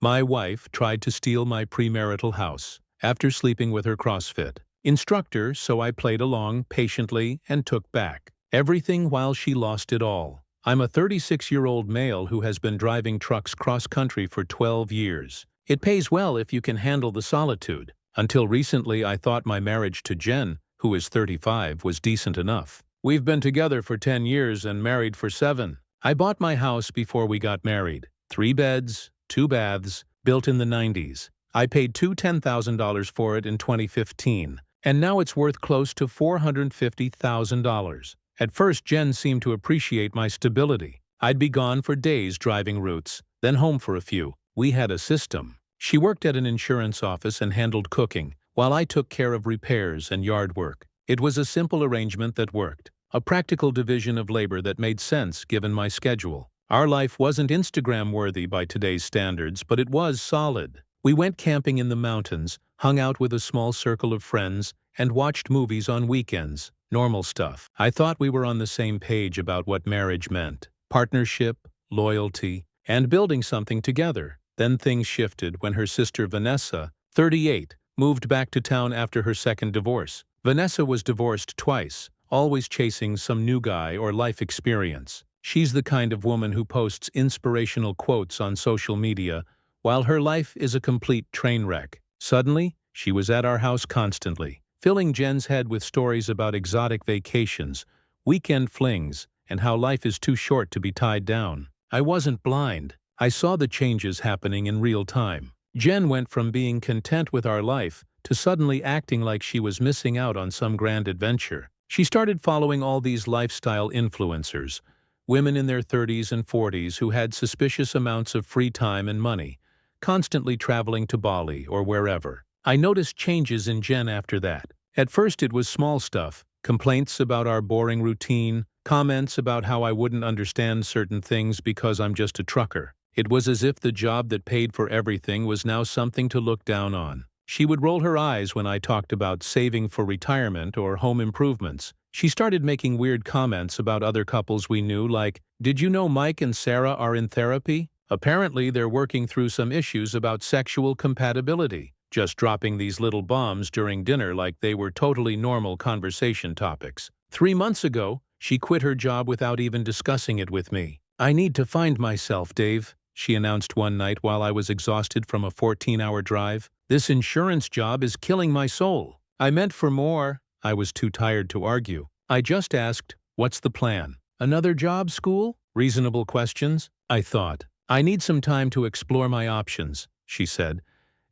My wife tried to steal my premarital house after sleeping with her CrossFit instructor, so I played along patiently and took back everything while she lost it all. I'm a 36-year-old male who has been driving trucks cross-country for 12 years. It pays well if you can handle the solitude. Until recently, I thought my marriage to Jen, who is 35, was decent enough. We've been together for 10 years and married for 7. I bought my house before we got married. 3 beds, 2 baths, built in the 90s. I paid $10,000 for it in 2015, and now it's worth close to $450,000. At first, Jen seemed to appreciate my stability. I'd be gone for days driving routes, then home for a few. We had a system. She worked at an insurance office and handled cooking, while I took care of repairs and yard work. It was a simple arrangement that worked, a practical division of labor that made sense given my schedule. Our life wasn't Instagram-worthy by today's standards, but it was solid. We went camping in the mountains, hung out with a small circle of friends, and watched movies on weekends. Normal stuff. I thought we were on the same page about what marriage meant. Partnership, loyalty, and building something together. Then things shifted when her sister Vanessa, 38, moved back to town after her second divorce. Vanessa was divorced twice, always chasing some new guy or life experience. She's the kind of woman who posts inspirational quotes on social media, while her life is a complete train wreck. Suddenly, she was at our house constantly, filling Jen's head with stories about exotic vacations, weekend flings, and how life is too short to be tied down. I wasn't blind. I saw the changes happening in real time. Jen went from being content with our life to suddenly acting like she was missing out on some grand adventure. She started following all these lifestyle influencers, women in their 30s and 40s who had suspicious amounts of free time and money, constantly traveling to Bali or wherever. I noticed changes in Jen after that. At first it was small stuff, complaints about our boring routine, comments about how I wouldn't understand certain things because I'm just a trucker. It was as if the job that paid for everything was now something to look down on. She would roll her eyes when I talked about saving for retirement or home improvements. She started making weird comments about other couples we knew, like, "Did you know Mike and Sarah are in therapy? Apparently they're working through some issues about sexual compatibility." Just dropping these little bombs during dinner like they were totally normal conversation topics. 3 months ago, she quit her job without even discussing it with me. "I need to find myself, Dave," she announced one night while I was exhausted from a 14-hour drive. "This insurance job is killing my soul." I meant for more. I was too tired to argue. I just asked, "What's the plan? Another job, school?" Reasonable questions, I thought. "I need some time to explore my options," she said,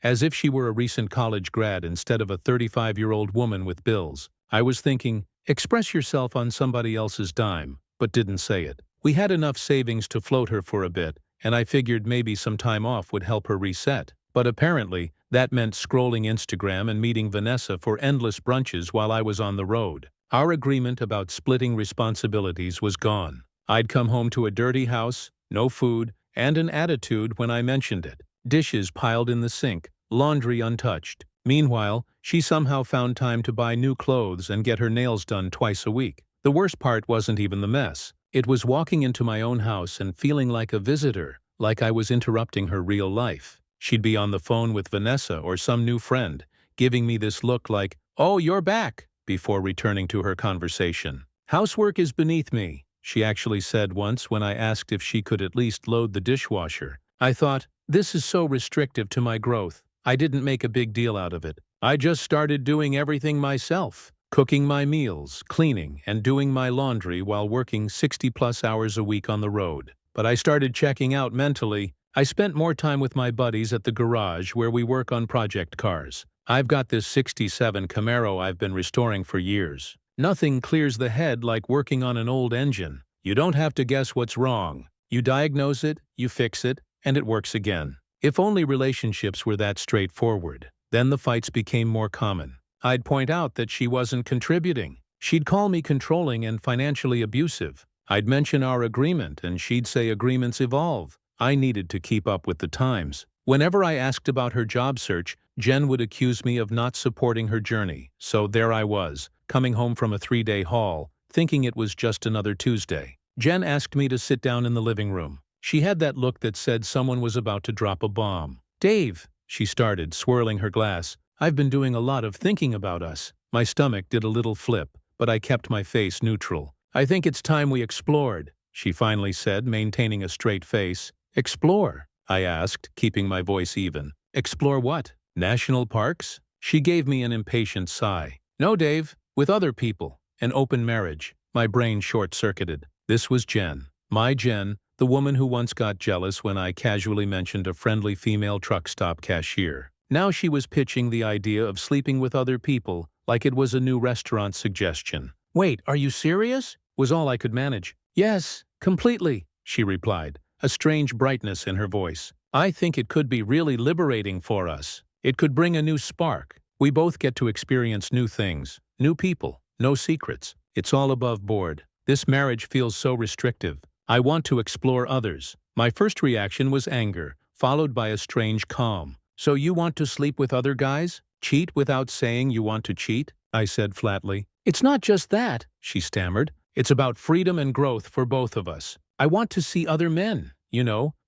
as if she were a recent college grad instead of a 35-year-old woman with bills. I was thinking, express yourself on somebody else's dime, but didn't say it. We had enough savings to float her for a bit, and I figured maybe some time off would help her reset. But apparently, that meant scrolling Instagram and meeting Vanessa for endless brunches while I was on the road. Our agreement about splitting responsibilities was gone. I'd come home to a dirty house, no food, and an attitude when I mentioned it. Dishes piled in the sink, laundry untouched. Meanwhile, she somehow found time to buy new clothes and get her nails done twice a week. The worst part wasn't even the mess. It was walking into my own house and feeling like a visitor, like I was interrupting her real life. She'd be on the phone with Vanessa or some new friend, giving me this look like, "Oh, you're back," before returning to her conversation. "Housework is beneath me," she actually said once when I asked if she could at least load the dishwasher. I thought, this is so restrictive to my growth. I didn't make a big deal out of it. I just started doing everything myself, cooking my meals, cleaning, and doing my laundry while working 60-plus hours a week on the road. But I started checking out mentally. I spent more time with my buddies at the garage where we work on project cars. I've got this '67 Camaro I've been restoring for years. Nothing clears the head like working on an old engine. You don't have to guess what's wrong. You diagnose it, you fix it, and it works again. If only relationships were that straightforward. Then the fights became more common. I'd point out that she wasn't contributing. She'd call me controlling and financially abusive. I'd mention our agreement, and she'd say agreements evolve. I needed to keep up with the times. Whenever I asked about her job search, Jen would accuse me of not supporting her journey. So there I was, coming home from a 3-day haul, thinking it was just another Tuesday. Jen asked me to sit down in the living room. She had that look that said someone was about to drop a bomb. "Dave," she started, swirling her glass, "I've been doing a lot of thinking about us." My stomach did a little flip, but I kept my face neutral. "I think it's time we explored," she finally said, maintaining a straight face. "Explore?" I asked, keeping my voice even. "Explore what? National parks?" She gave me an impatient sigh. "No, Dave, with other people. An open marriage." My brain short-circuited. This was Jen. My Jen, the woman who once got jealous when I casually mentioned a friendly female truck stop cashier. Now she was pitching the idea of sleeping with other people like it was a new restaurant suggestion. "Wait, are you serious?" was all I could manage. "Yes, completely," she replied, a strange brightness in her voice. "I think it could be really liberating for us. It could bring a new spark. We both get to experience new things, new people, no secrets. It's all above board. This marriage feels so restrictive. I want to explore others." My first reaction was anger, followed by a strange calm. "So you want to sleep with other guys? Cheat without saying you want to cheat?" I said flatly. "It's not just that," she stammered. "It's about freedom and growth for both of us. I want to see other men,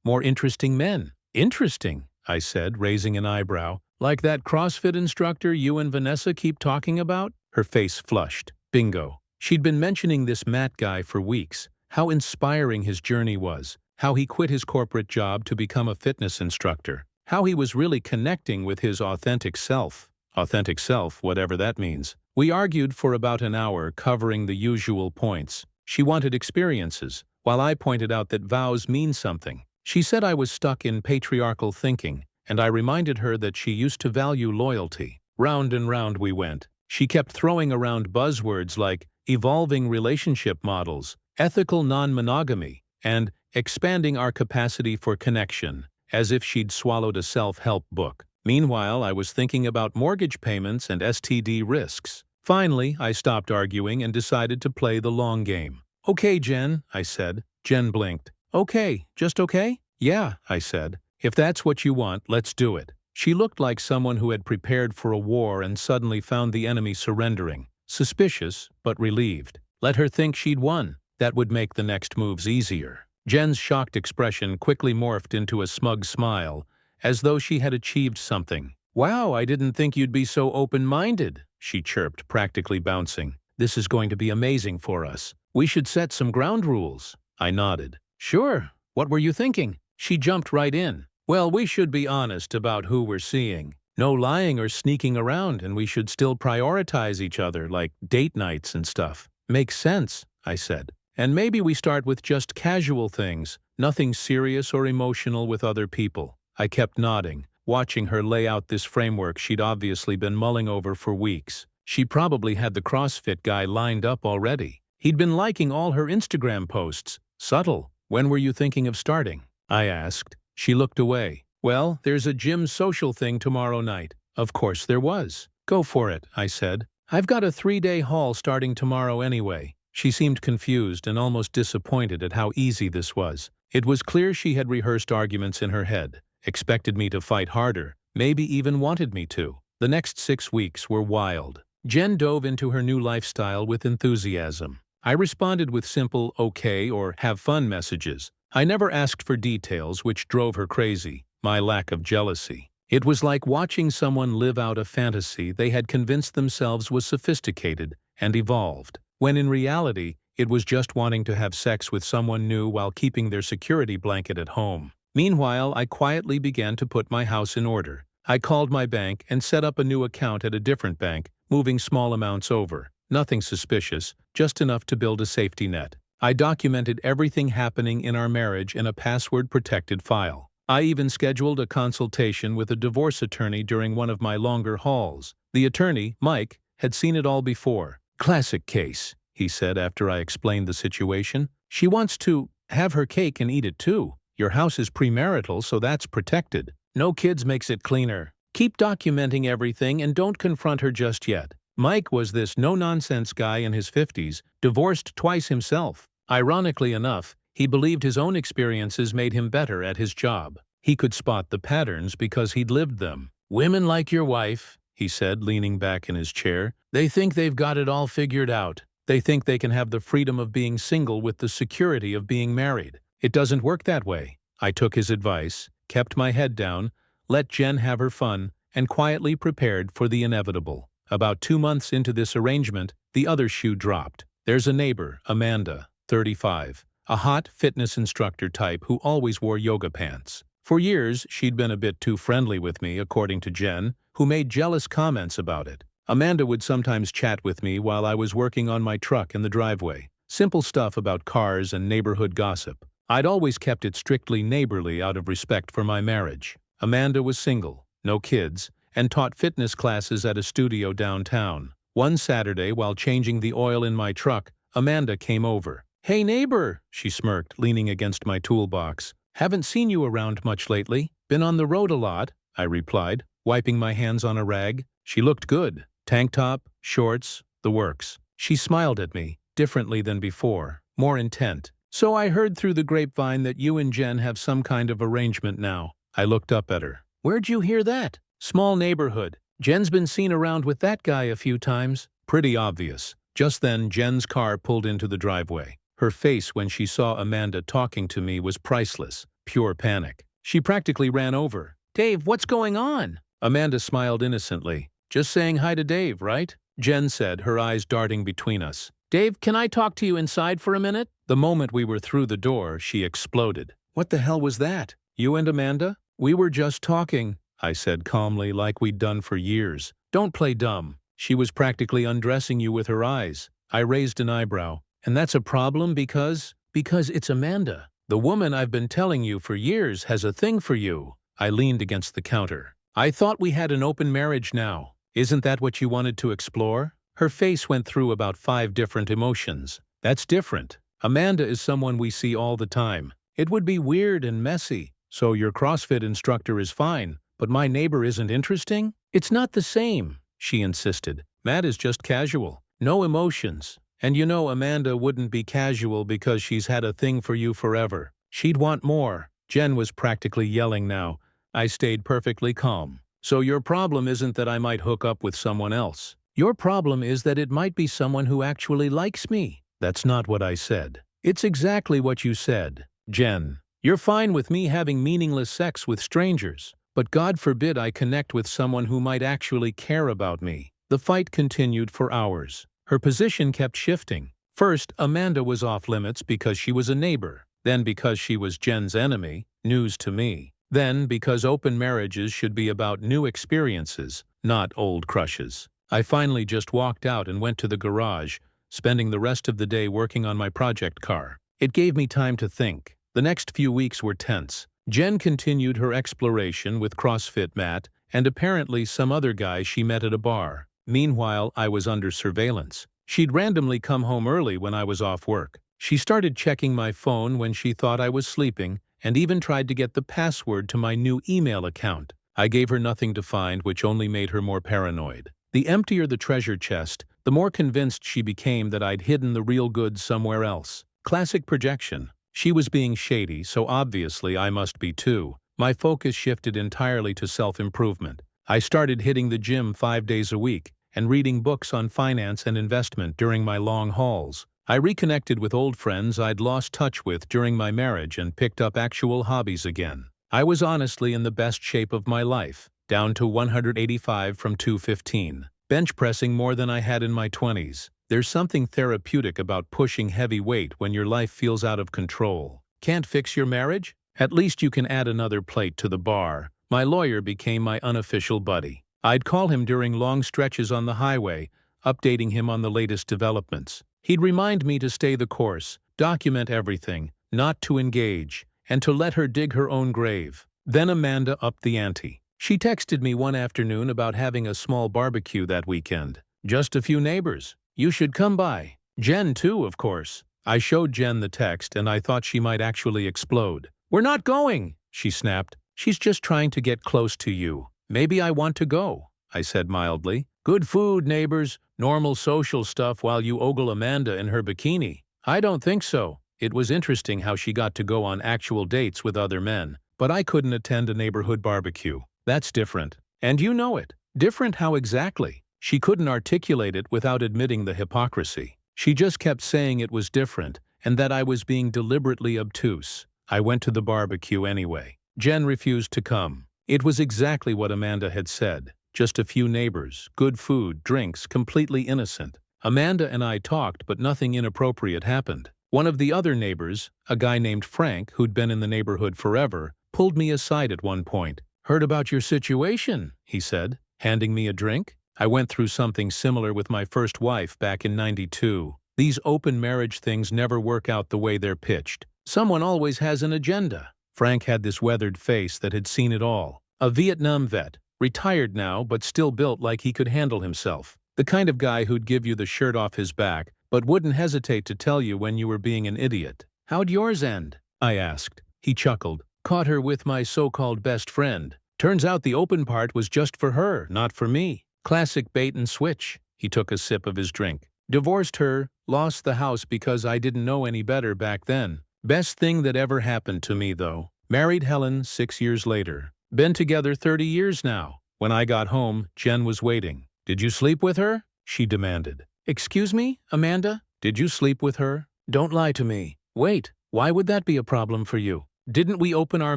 more interesting men." "Interesting?" I said, raising an eyebrow. "Like that CrossFit instructor you and Vanessa keep talking about?" Her face flushed. Bingo. She'd been mentioning this Matt guy for weeks, how inspiring his journey was, how he quit his corporate job to become a fitness instructor, how he was really connecting with his authentic self. Authentic self, whatever that means. We argued for about an hour, covering the usual points. She wanted experiences, while I pointed out that vows mean something. She said I was stuck in patriarchal thinking, and I reminded her that she used to value loyalty. Round and round we went. She kept throwing around buzzwords like evolving relationship models, ethical non-monogamy, and expanding our capacity for connection, as if she'd swallowed a self-help book. Meanwhile, I was thinking about mortgage payments and STD risks. Finally, I stopped arguing and decided to play the long game. "Okay, Jen," I said. Jen blinked. "Okay, just okay?" "Yeah," I said. "If that's what you want, let's do it." She looked like someone who had prepared for a war and suddenly found the enemy surrendering. Suspicious, but relieved. Let her think she'd won. That would make the next moves easier. Jen's shocked expression quickly morphed into a smug smile, as though she had achieved something. "Wow, I didn't think you'd be so open-minded," she chirped, practically bouncing. "This is going to be amazing for us. We should set some ground rules." I nodded. "Sure. What were you thinking?" She jumped right in. "Well, we should be honest about who we're seeing. No lying or sneaking around, and we should still prioritize each other, like date nights and stuff." "Makes sense," I said. "And maybe we start with just casual things, nothing serious or emotional with other people." I kept nodding, watching her lay out this framework she'd obviously been mulling over for weeks. She probably had the CrossFit guy lined up already. He'd been liking all her Instagram posts. Subtle. "When were you thinking of starting?" I asked. She looked away. "Well, there's a gym social thing tomorrow night." Of course there was. "Go for it," I said. "I've got a 3-day haul starting tomorrow anyway." She seemed confused and almost disappointed at how easy this was. It was clear she had rehearsed arguments in her head, expected me to fight harder, maybe even wanted me to. The next 6 weeks were wild. Jen dove into her new lifestyle with enthusiasm. I responded with simple "okay" or "have fun" messages. I never asked for details, which drove her crazy, my lack of jealousy. It was like watching someone live out a fantasy they had convinced themselves was sophisticated and evolved, when in reality, it was just wanting to have sex with someone new while keeping their security blanket at home. Meanwhile, I quietly began to put my house in order. I called my bank and set up a new account at a different bank, moving small amounts over. Nothing suspicious, just enough to build a safety net. I documented everything happening in our marriage in a password-protected file. I even scheduled a consultation with a divorce attorney during one of my longer hauls. The attorney, Mike, had seen it all before. "Classic case," he said after I explained the situation. "She wants to have her cake and eat it too. Your house is premarital, so that's protected. No kids makes it cleaner. Keep documenting everything and don't confront her just yet." Mike was this no-nonsense guy in his 50s, divorced twice himself. Ironically enough, he believed his own experiences made him better at his job. He could spot the patterns because he'd lived them. "Women like your wife," he said, leaning back in his chair, "they think they've got it all figured out. They think they can have the freedom of being single with the security of being married. It doesn't work that way. I took his advice, kept my head down, let Jen have her fun, and quietly prepared for the inevitable. About 2 months into this arrangement, the other shoe dropped. There's a neighbor, Amanda, 35, a hot fitness instructor type who always wore yoga pants. For years, she'd been a bit too friendly with me, according to Jen, who made jealous comments about it. Amanda would sometimes chat with me while I was working on my truck in the driveway. Simple stuff about cars and neighborhood gossip. I'd always kept it strictly neighborly out of respect for my marriage. Amanda was single, no kids, and taught fitness classes at a studio downtown. One Saturday, while changing the oil in my truck, Amanda came over. "Hey neighbor," she smirked, leaning against my toolbox. "Haven't seen you around much lately. Been on the road a lot," I replied, wiping my hands on a rag. She looked good. Tank top, shorts, the works. She smiled at me, differently than before, more intent. "So I heard through the grapevine that you and Jen have some kind of arrangement now." I looked up at her. "Where'd you hear that?" "Small neighborhood. Jen's been seen around with that guy a few times." Pretty obvious. Just then, Jen's car pulled into the driveway. Her face when she saw Amanda talking to me was priceless, pure panic. She practically ran over. "Dave, what's going on?" Amanda smiled innocently. "Just saying hi to Dave, right?" Jen said, her eyes darting between us. "Dave, can I talk to you inside for a minute?" The moment we were through the door, she exploded. "What the hell was that? You and Amanda?" "We were just talking," I said calmly, like we'd done for years. "Don't play dumb. She was practically undressing you with her eyes." I raised an eyebrow. "And that's a problem because it's Amanda. The woman I've been telling you for years has a thing for you." I leaned against the counter. "I thought we had an open marriage now. Isn't that what you wanted to explore?" Her face went through about 5 different emotions. "That's different. Amanda is someone we see all the time. It would be weird and messy. So your CrossFit instructor is fine, but my neighbor isn't interesting?" "It's not the same," she insisted. "Matt is just casual. No emotions. And you know Amanda wouldn't be casual because she's had a thing for you forever. She'd want more." Jen was practically yelling now. I stayed perfectly calm. "So your problem isn't that I might hook up with someone else. Your problem is that it might be someone who actually likes me." "That's not what I said." "It's exactly what you said. Jen, you're fine with me having meaningless sex with strangers, but God forbid I connect with someone who might actually care about me." The fight continued for hours. Her position kept shifting. First, Amanda was off limits because she was a neighbor. Then because she was Jen's enemy, news to me. Then because open marriages should be about new experiences, not old crushes. I finally just walked out and went to the garage, spending the rest of the day working on my project car. It gave me time to think. The next few weeks were tense. Jen continued her exploration with CrossFit Matt and apparently some other guy she met at a bar. Meanwhile, I was under surveillance. She'd randomly come home early when I was off work. She started checking my phone when she thought I was sleeping and even tried to get the password to my new email account. I gave her nothing to find, which only made her more paranoid. The emptier the treasure chest, the more convinced she became that I'd hidden the real goods somewhere else. Classic projection. She was being shady, so obviously I must be too. My focus shifted entirely to self-improvement. I started hitting the gym 5 days a week and reading books on finance and investment during my long hauls. I reconnected with old friends I'd lost touch with during my marriage and picked up actual hobbies again. I was honestly in the best shape of my life, down to 185 from 215, bench pressing more than I had in my 20s. There's something therapeutic about pushing heavy weight when your life feels out of control. Can't fix your marriage? At least you can add another plate to the bar. My lawyer became my unofficial buddy. I'd call him during long stretches on the highway, updating him on the latest developments. He'd remind me to stay the course, document everything, not to engage, and to let her dig her own grave. Then Amanda upped the ante. She texted me one afternoon about having a small barbecue that weekend. "Just a few neighbors. You should come by." Jen too, of course. I showed Jen the text and I thought she might actually explode. "We're not going," she snapped. "She's just trying to get close to you." "Maybe I want to go," I said mildly. "Good food, neighbors, normal social stuff while you ogle Amanda in her bikini." "I don't think so." It was interesting how she got to go on actual dates with other men, but I couldn't attend a neighborhood barbecue. That's different. And you know it. Different how exactly? She couldn't articulate it without admitting the hypocrisy. She just kept saying it was different and that I was being deliberately obtuse. I went to the barbecue anyway. Jen refused to come. It was exactly what Amanda had said. Just a few neighbors, good food, drinks, completely innocent. Amanda and I talked, but nothing inappropriate happened. One of the other neighbors, a guy named Frank who'd been in the neighborhood forever, pulled me aside at one point. "Heard about your situation," he said, handing me a drink. "I went through something similar with my first wife back in '92. These open marriage things never work out the way they're pitched. Someone always has an agenda." Frank had this weathered face that had seen it all. A Vietnam vet, retired now but still built like he could handle himself. The kind of guy who'd give you the shirt off his back, but wouldn't hesitate to tell you when you were being an idiot. "How'd yours end?" I asked. He chuckled. "Caught her with my so-called best friend. Turns out the open part was just for her, not for me. Classic bait and switch." He took a sip of his drink. "Divorced her, lost the house because I didn't know any better back then. Best thing that ever happened to me, though. Married Helen 6 years later. Been together 30 years now." When I got home, Jen was waiting. "Did you sleep with her?" she demanded. "Excuse me, Amanda? Did you sleep with her? Don't lie to me." "Wait, why would that be a problem for you? Didn't we open our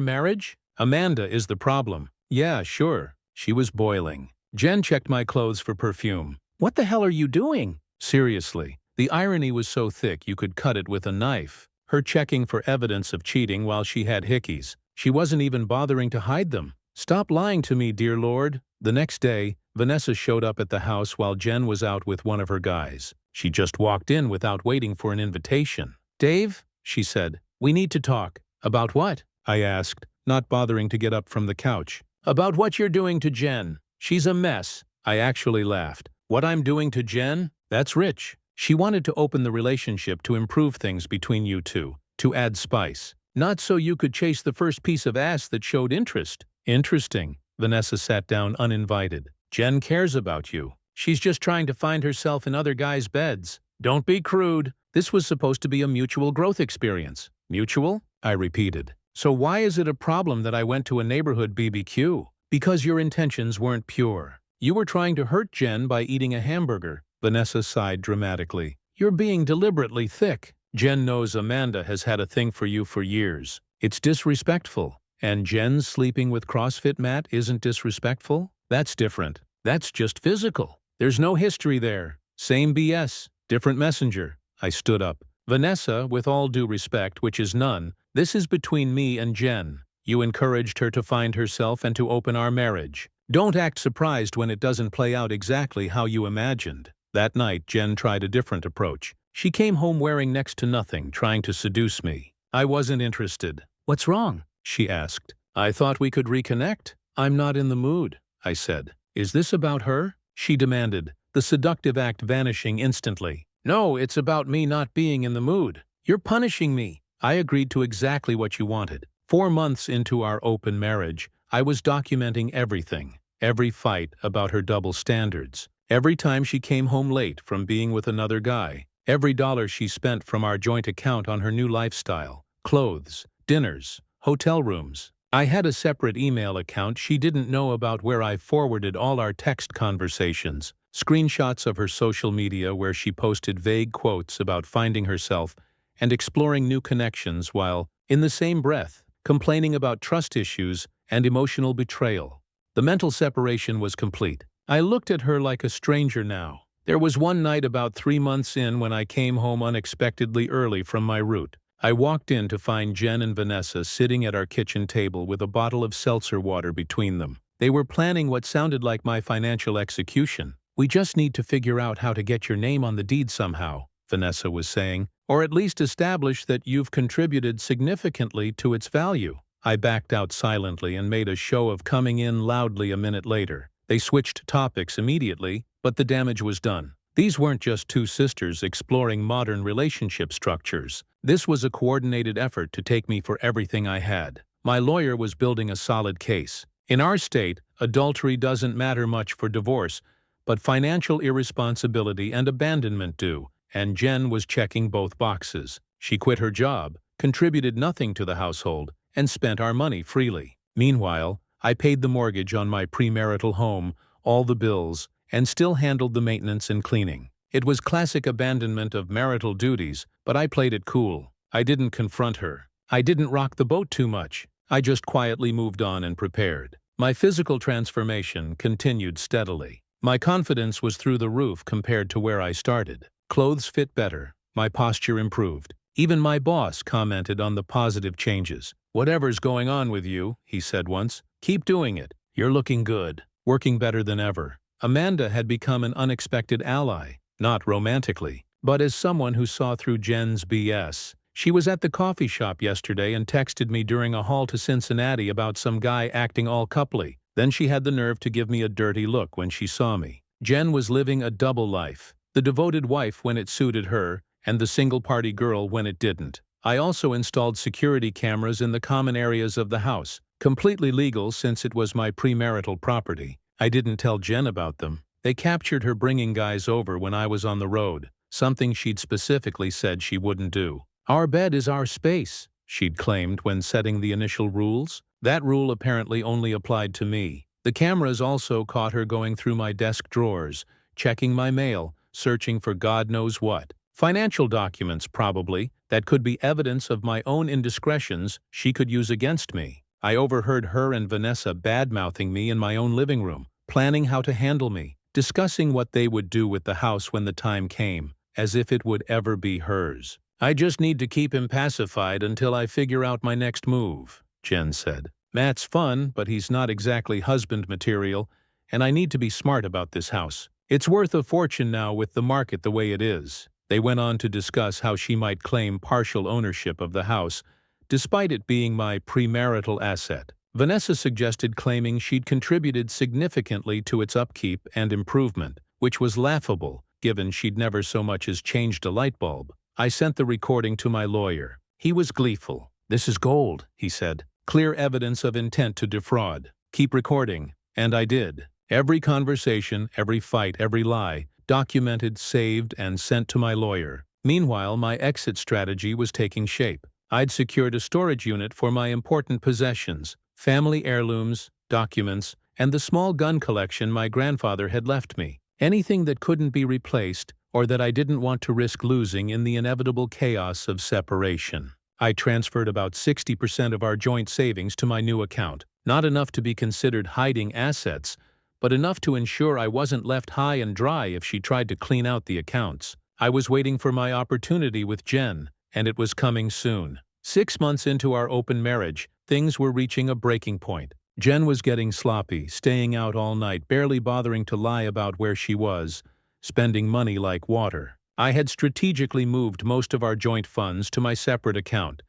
marriage?" "Amanda is the problem." "Yeah, sure." She was boiling. Jen checked my clothes for perfume. "What the hell are you doing?" Seriously, the irony was so thick you could cut it with a knife. Her checking for evidence of cheating while she had hickeys. She wasn't even bothering to hide them. "Stop lying to me, dear Lord." The next day, Vanessa showed up at the house while Jen was out with one of her guys. She just walked in without waiting for an invitation. "Dave," she said, "we need to talk." "About what?" I asked, not bothering to get up from the couch. "About what you're doing to Jen. She's a mess." I actually laughed. "What I'm doing to Jen? That's rich." She wanted to open the relationship to improve things between you two, to add spice. Not so you could chase the first piece of ass that showed interest. Interesting. Vanessa sat down uninvited. "Jen cares about you. She's just trying to find herself in other guys' beds." "Don't be crude. This was supposed to be a mutual growth experience." "Mutual?" I repeated. "So why is it a problem that I went to a neighborhood BBQ?" "Because your intentions weren't pure. You were trying to hurt Jen by eating a hamburger." Vanessa sighed dramatically. "You're being deliberately thick. Jen knows Amanda has had a thing for you for years. It's disrespectful. And Jen's sleeping with CrossFit mat isn't disrespectful? That's different. That's just physical. There's no history there. Same BS, different messenger." I stood up. "Vanessa, with all due respect, which is none, this is between me and Jen. You encouraged her to find herself and to open our marriage. Don't act surprised when it doesn't play out exactly how you imagined." That night, Jen tried a different approach. She came home wearing next to nothing, trying to seduce me. I wasn't interested. "What's wrong?" she asked. "I thought we could reconnect." "I'm not in the mood," I said. "Is this about her?" she demanded, the seductive act vanishing instantly. "No, it's about me not being in the mood. You're punishing me." I agreed to exactly what you wanted. 4 months into our open marriage, I was documenting everything. Every fight about her double standards. Every time she came home late from being with another guy. Every dollar she spent from our joint account on her new lifestyle. Clothes, dinners, hotel rooms. I had a separate email account she didn't know about where I forwarded all our text conversations. Screenshots of her social media where she posted vague quotes about finding herself and exploring new connections while, in the same breath, complaining about trust issues and emotional betrayal. The mental separation was complete. I looked at her like a stranger now. There was one night about 3 months in when I came home unexpectedly early from my route. I walked in to find Jen and Vanessa sitting at our kitchen table with a bottle of seltzer water between them. They were planning what sounded like my financial execution. "We just need to figure out how to get your name on the deed somehow," Vanessa was saying, "or at least establish that you've contributed significantly to its value." I backed out silently and made a show of coming in loudly a minute later. They switched topics immediately, but the damage was done. These weren't just two sisters exploring modern relationship structures. This was a coordinated effort to take me for everything I had. My lawyer was building a solid case. In our state, adultery doesn't matter much for divorce, but financial irresponsibility and abandonment do, and Jen was checking both boxes. She quit her job, contributed nothing to the household, and spent our money freely. Meanwhile, I paid the mortgage on my premarital home, all the bills, and still handled the maintenance and cleaning. It was classic abandonment of marital duties, but I played it cool. I didn't confront her. I didn't rock the boat too much. I just quietly moved on and prepared. My physical transformation continued steadily. My confidence was through the roof compared to where I started. Clothes fit better. My posture improved. Even my boss commented on the positive changes. "Whatever's going on with you," he said once, "keep doing it. You're looking good, working better than ever." Amanda had become an unexpected ally, not romantically, but as someone who saw through Jen's BS. She was at the coffee shop yesterday and texted me during a haul to Cincinnati about some guy acting all coupley. Then she had the nerve to give me a dirty look when she saw me. Jen was living a double life, the devoted wife when it suited her, and the single-party girl when it didn't. I also installed security cameras in the common areas of the house, completely legal since it was my premarital property. I didn't tell Jen about them. They captured her bringing guys over when I was on the road, something she'd specifically said she wouldn't do. "Our bed is our space," she'd claimed when setting the initial rules. That rule apparently only applied to me. The cameras also caught her going through my desk drawers, checking my mail, searching for God knows what. Financial documents, probably, that could be evidence of my own indiscretions she could use against me. I overheard her and Vanessa bad-mouthing me in my own living room, planning how to handle me, discussing what they would do with the house when the time came, as if it would ever be hers. "I just need to keep him pacified until I figure out my next move," Jen said. "Matt's fun, but he's not exactly husband material, and I need to be smart about this house. It's worth a fortune now with the market the way it is." They went on to discuss how she might claim partial ownership of the house, despite it being my premarital asset. Vanessa suggested claiming she'd contributed significantly to its upkeep and improvement, which was laughable, given she'd never so much as changed a light bulb. I sent the recording to my lawyer. He was gleeful. "This is gold," he said. "Clear evidence of intent to defraud. Keep recording." And I did. Every conversation, every fight, every lie, documented, saved, and sent to my lawyer. Meanwhile, my exit strategy was taking shape. I'd secured a storage unit for my important possessions, family heirlooms, documents, and the small gun collection my grandfather had left me. Anything that couldn't be replaced, or that I didn't want to risk losing in the inevitable chaos of separation. I transferred about 60% of our joint savings to my new account, not enough to be considered hiding assets, but enough to ensure I wasn't left high and dry if she tried to clean out the accounts. I was waiting for my opportunity with Jen, and it was coming soon. 6 months into our open marriage, things were reaching a breaking point. Jen was getting sloppy, staying out all night, barely bothering to lie about where she was, spending money like water. I had strategically moved most of our joint funds to my separate account,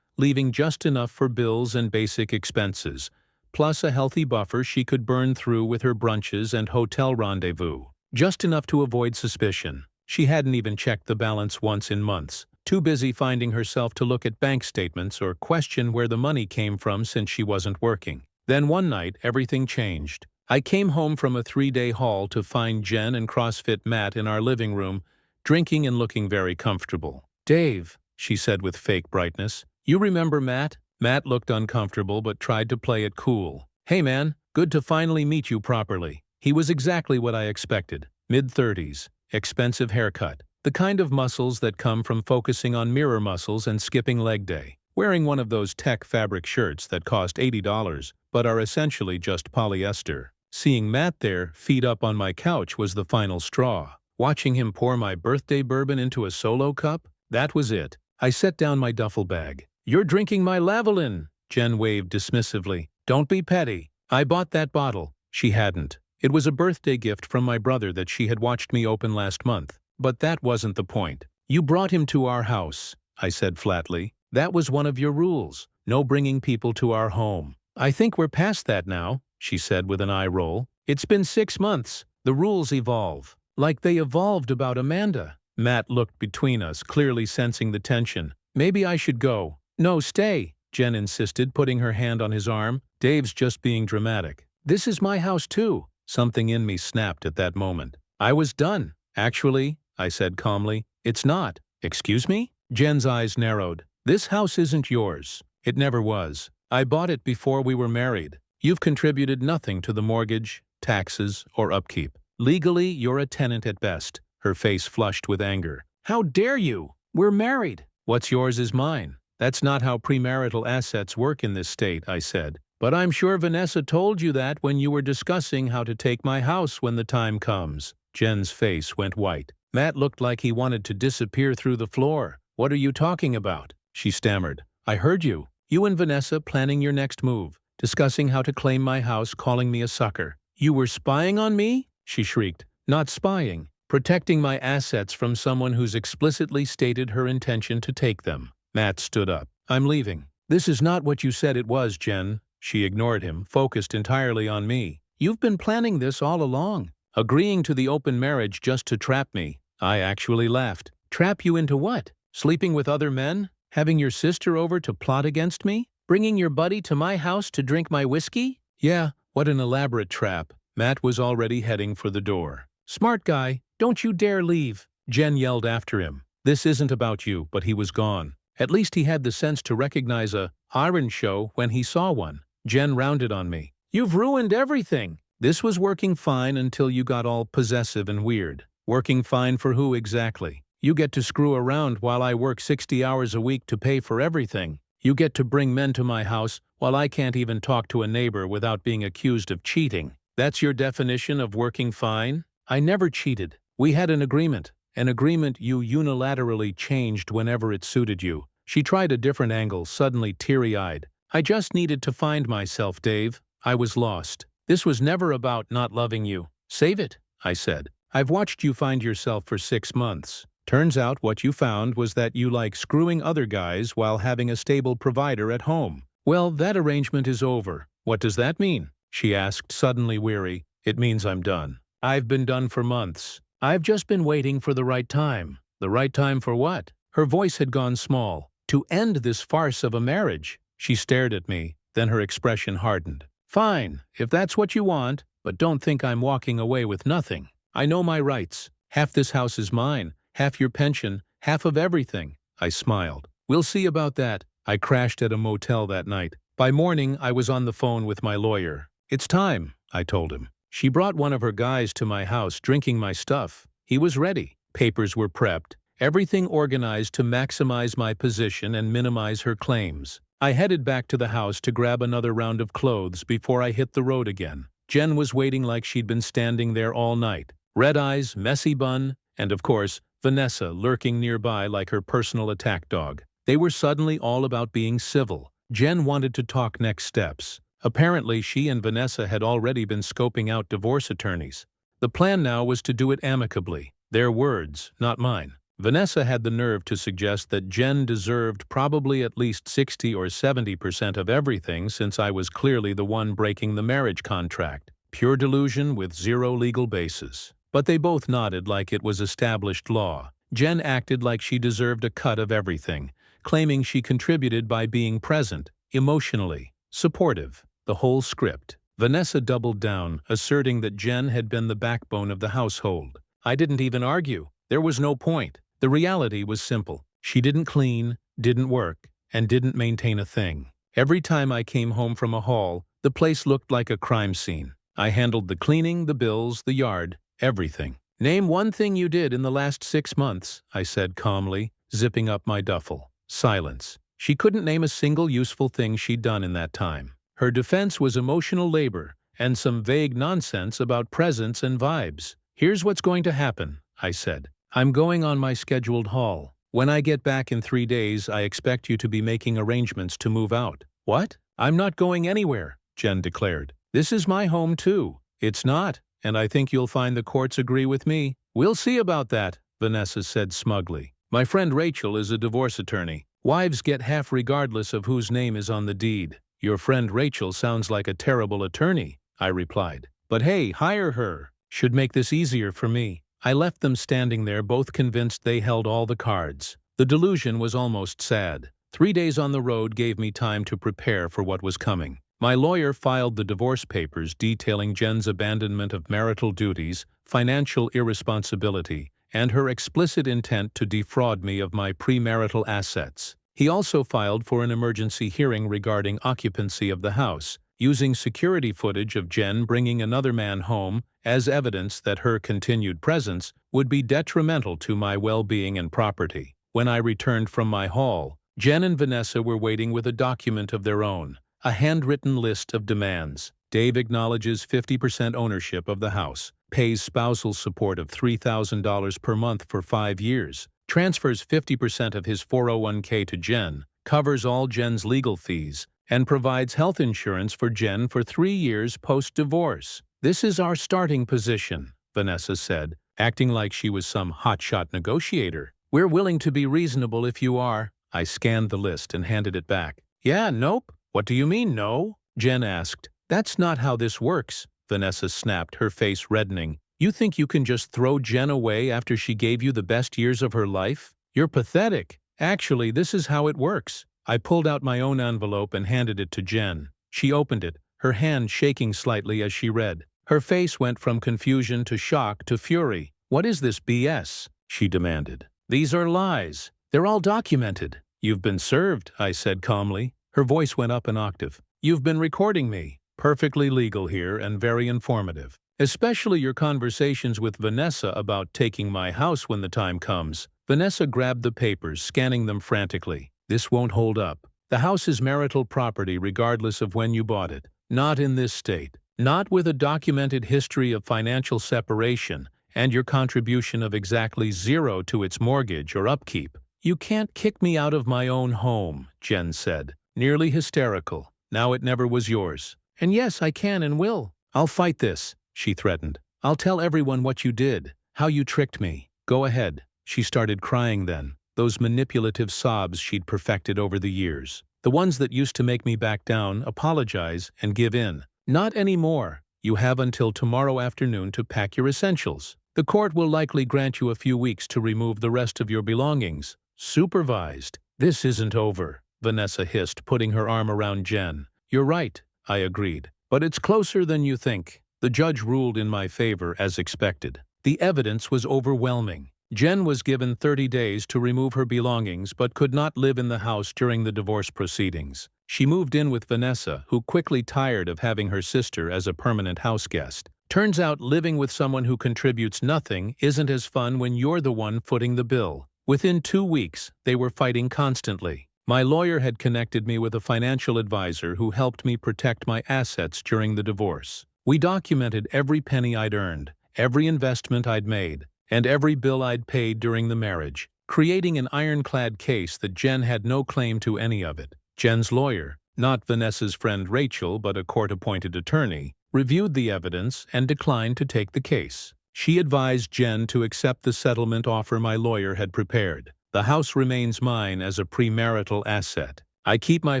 leaving just enough for bills and basic expenses, plus a healthy buffer she could burn through with her brunches and hotel rendezvous. Just enough to avoid suspicion. She hadn't even checked the balance once in months, too busy finding herself to look at bank statements or question where the money came from since she wasn't working. Then one night, everything changed. I came home from a 3-day haul to find Jen and CrossFit Matt in our living room, drinking and looking very comfortable. "Dave," she said with fake brightness, "you remember Matt?" Matt looked uncomfortable but tried to play it cool. "Hey man, good to finally meet you properly." He was exactly what I expected. Mid-30s, expensive haircut, the kind of muscles that come from focusing on mirror muscles and skipping leg day. Wearing one of those tech fabric shirts that cost $80 but are essentially just polyester. Seeing Matt there, feet up on my couch, was the final straw. Watching him pour my birthday bourbon into a solo cup? That was it. I set down my duffel bag. "You're drinking my Lavalin," Jen waved dismissively. "Don't be petty. I bought that bottle." She hadn't. It was a birthday gift from my brother that she had watched me open last month. But that wasn't the point. "You brought him to our house," I said flatly. "That was one of your rules. No bringing people to our home." "I think we're past that now," she said with an eye roll. "It's been 6 months. The rules evolve." Like they evolved about Amanda. Matt looked between us, clearly sensing the tension. "Maybe I should go." "No, stay," Jen insisted, putting her hand on his arm. "Dave's just being dramatic. This is my house too." Something in me snapped at that moment. I was done. "Actually," I said calmly, "it's not." "Excuse me?" Jen's eyes narrowed. "This house isn't yours. It never was. I bought it before we were married. You've contributed nothing to the mortgage, taxes, or upkeep. Legally, you're a tenant at best." Her face flushed with anger. "How dare you? We're married." "What's yours is mine. That's not how premarital assets work in this state, I said. But I'm sure Vanessa told you that when you were discussing how to take my house when the time comes. Jen's face went white. Matt looked like he wanted to disappear through the floor. What are you talking about? She stammered. I heard you. You and Vanessa planning your next move, discussing how to claim my house, calling me a sucker. You were spying on me? She shrieked. Not spying. Protecting my assets from someone who's explicitly stated her intention to take them. Matt stood up. I'm leaving. This is not what you said it was, Jen. She ignored him, focused entirely on me. You've been planning this all along. Agreeing to the open marriage just to trap me. I actually laughed. Trap you into what? Sleeping with other men? Having your sister over to plot against me? Bringing your buddy to my house to drink my whiskey? Yeah, what an elaborate trap. Matt was already heading for the door. Smart guy, don't you dare leave. Jen yelled after him. This isn't about you, but he was gone. At least he had the sense to recognize a iron show when he saw one. Jen rounded on me. You've ruined everything. This was working fine until you got all possessive and weird. Working fine for who exactly? You get to screw around while I work 60 hours a week to pay for everything. You get to bring men to my house while I can't even talk to a neighbor without being accused of cheating. That's your definition of working fine? I never cheated. We had an agreement you unilaterally changed whenever it suited you. She tried a different angle, suddenly teary-eyed. I just needed to find myself, Dave. I was lost. This was never about not loving you. Save it, I said. I've watched you find yourself for 6 months. Turns out what you found was that you like screwing other guys while having a stable provider at home. Well, that arrangement is over. What does that mean? She asked, suddenly weary. It means I'm done. I've been done for months. I've just been waiting for the right time. The right time for what? Her voice had gone small. To end this farce of a marriage. She stared at me, then her expression hardened. Fine, if that's what you want, but don't think I'm walking away with nothing. I know my rights. Half this house is mine, half your pension, half of everything. I smiled. We'll see about that. I crashed at a motel that night. By morning, I was on the phone with my lawyer. It's time, I told him. She brought one of her guys to my house drinking my stuff. He was ready. Papers were prepped. Everything organized to maximize my position and minimize her claims. I headed back to the house to grab another round of clothes before I hit the road again. Jen was waiting like she'd been standing there all night. Red eyes, messy bun, and of course, Vanessa lurking nearby like her personal attack dog. They were suddenly all about being civil. Jen wanted to talk next steps. Apparently, she and Vanessa had already been scoping out divorce attorneys. The plan now was to do it amicably. Their words, not mine. Vanessa had the nerve to suggest that Jen deserved probably at least 60 or 70% of everything since I was clearly the one breaking the marriage contract. Pure delusion with zero legal basis. But they both nodded like it was established law. Jen acted like she deserved a cut of everything, claiming she contributed by being present, emotionally, supportive. The whole script. Vanessa doubled down, asserting that Jen had been the backbone of the household. I didn't even argue. There was no point. The reality was simple. She didn't clean, didn't work, and didn't maintain a thing. Every time I came home from a haul, the place looked like a crime scene. I handled the cleaning, the bills, the yard, everything. Name one thing you did in the last 6 months, I said calmly, zipping up my duffel. Silence. She couldn't name a single useful thing she'd done in that time. Her defense was emotional labor and some vague nonsense about presence and vibes. Here's what's going to happen, I said. I'm going on my scheduled haul. When I get back in 3 days, I expect you to be making arrangements to move out. What? I'm not going anywhere, Jen declared. This is my home too. It's not, and I think you'll find the courts agree with me. We'll see about that, Vanessa said smugly. My friend Rachel is a divorce attorney. Wives get half regardless of whose name is on the deed. Your friend Rachel sounds like a terrible attorney, I replied. But hey, hire her. Should make this easier for me. I left them standing there, both convinced they held all the cards. The delusion was almost sad. 3 days on the road gave me time to prepare for what was coming. My lawyer filed the divorce papers detailing Jen's abandonment of marital duties, financial irresponsibility, and her explicit intent to defraud me of my premarital assets. He also filed for an emergency hearing regarding occupancy of the house, using security footage of Jen bringing another man home as evidence that her continued presence would be detrimental to my well-being and property. When I returned from my haul, Jen and Vanessa were waiting with a document of their own, a handwritten list of demands. Dave acknowledges 50% ownership of the house, pays spousal support of $3,000 per month for 5 years, transfers 50% of his 401k to Jen, covers all Jen's legal fees, and provides health insurance for Jen for 3 years post-divorce. "This is our starting position," Vanessa said, acting like she was some hotshot negotiator. "We're willing to be reasonable if you are." I scanned the list and handed it back. "Yeah, nope. What do you mean, no?" Jen asked. "That's not how this works," Vanessa snapped, her face reddening. "You think you can just throw Jen away after she gave you the best years of her life? You're pathetic. Actually, this is how it works." I pulled out my own envelope and handed it to Jen. She opened it, her hand shaking slightly as she read. Her face went from confusion to shock to fury. "What is this BS?" she demanded. "These are lies. They're all documented." "You've been served," I said calmly. Her voice went up an octave. "You've been recording me. Perfectly legal here and very informative. Especially your conversations with Vanessa about taking my house when the time comes." Vanessa grabbed the papers, scanning them frantically. "This won't hold up. The house is marital property regardless of when you bought it. Not in this state. Not with a documented history of financial separation and your contribution of exactly 0 to its mortgage or upkeep. You can't kick me out of my own home," Jen said, nearly hysterical. "Now it never was yours." "And yes, I can and will. I'll fight this," she threatened. "I'll tell everyone what you did, how you tricked me. Go ahead." She started crying then, those manipulative sobs she'd perfected over the years. The ones that used to make me back down, apologize, and give in. "Not anymore. You have until tomorrow afternoon to pack your essentials. The court will likely grant you a few weeks to remove the rest of your belongings. Supervised." "This isn't over," Vanessa hissed, putting her arm around Jen. "You're right," I agreed. "But it's closer than you think." The judge ruled in my favor as expected. The evidence was overwhelming. Jen was given 30 days to remove her belongings but could not live in the house during the divorce proceedings. She moved in with Vanessa, who quickly tired of having her sister as a permanent house guest. Turns out living with someone who contributes nothing isn't as fun when you're the one footing the bill. Within 2 weeks, they were fighting constantly. My lawyer had connected me with a financial advisor who helped me protect my assets during the divorce. We documented every penny I'd earned, every investment I'd made, and every bill I'd paid during the marriage, creating an ironclad case that Jen had no claim to any of it. Jen's lawyer, not Vanessa's friend Rachel but a court-appointed attorney, reviewed the evidence and declined to take the case. She advised Jen to accept the settlement offer my lawyer had prepared. The house remains mine as a premarital asset. I keep my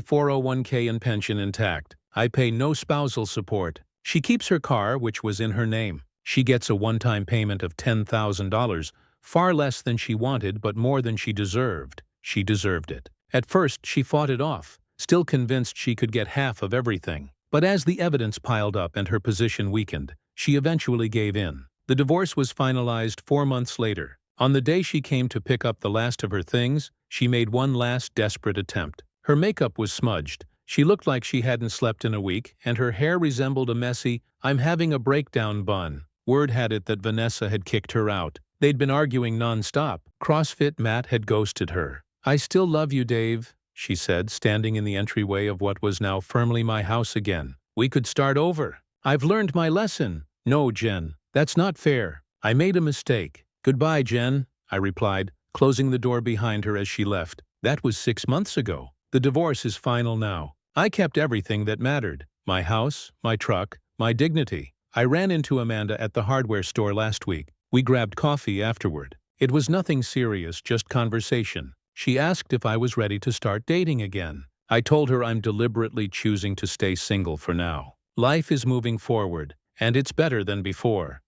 401k and pension intact. I pay no spousal support. She keeps her car, which was in her name. She gets a one-time payment of $10,000, far less than she wanted but more than she deserved. She deserved it. At first, she fought it off, still convinced she could get half of everything. But as the evidence piled up and her position weakened, she eventually gave in. The divorce was finalized 4 months later. On the day she came to pick up the last of her things, she made one last desperate attempt. Her makeup was smudged. She looked like she hadn't slept in a week, and her hair resembled a messy, "I'm having a breakdown" bun. Word had it that Vanessa had kicked her out. They'd been arguing non-stop. CrossFit Matt had ghosted her. "I still love you, Dave," she said, standing in the entryway of what was now firmly my house again. "We could start over. I've learned my lesson." "No, Jen. That's not fair. I made a mistake." "Goodbye, Jen," I replied, closing the door behind her as she left. That was 6 months ago. The divorce is final now. I kept everything that mattered. My house, my truck, my dignity. I ran into Amanda at the hardware store last week. We grabbed coffee afterward. It was nothing serious, just conversation. She asked if I was ready to start dating again. I told her I'm deliberately choosing to stay single for now. Life is moving forward, and it's better than before.